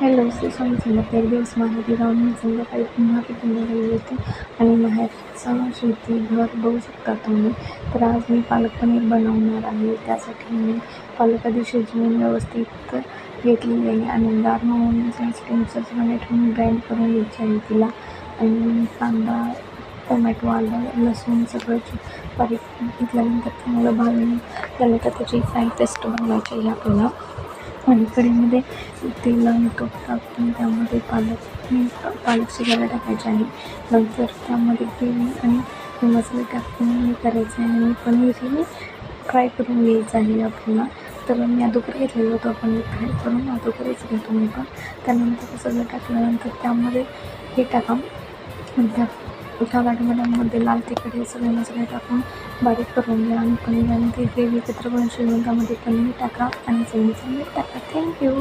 Hello, Shri Swami Samarth. एक दिवस माहेरी जाऊन मी संध्याकाळी पुन्हा कुटुंब गेले होते आणि माहेरचं शेती-घर बघू शकता तुम्ही. तर आज मी पालक पनीर बनवणार आहे. त्यासाठी मी पालक आधी शिजवून व्यवस्थित घेतलेली आहे आणि गार होऊन जाण्यासाठी मिक्सरमध्ये ठेवून ग्राइंड करून घ्यायची आहे तिला. आणि कांदा, टोमॅटो, आलं, लसूण सगळं बारीक घेतल्यानंतर चांगलं भाजून झाल्यानंतर त्याची फाईन पेस्ट बनवायची आहे आपल्याला. आणि कढईमध्ये तेल आणि तूप टाकून त्यामध्ये पालक शिजायला टाकायचे आहे. नंतर त्यामध्ये ग्रेव्ही आणि मसाले टाकून हे करायचं आहे आणि पनीर हे फ्राय करून घ्यायचं आहे आपल्याला. तर मी अगोदर घेतलेलं होतं पनीर फ्राय करून, अगोदरच घेतो मी पण. त्यानंतर सगळं टाकल्यानंतर त्यामध्ये हे टाका, त्या वाटीमध्ये लाल तिखट हे सगळे मसाले टाकून बारीक करून घ्या आणि पनीर आणि ते ग्रेव्ही एकत्र करून शिजवून त्यामध्ये पनीर टाका आणि चवीनुसार मीठ टाका. थँक्यू.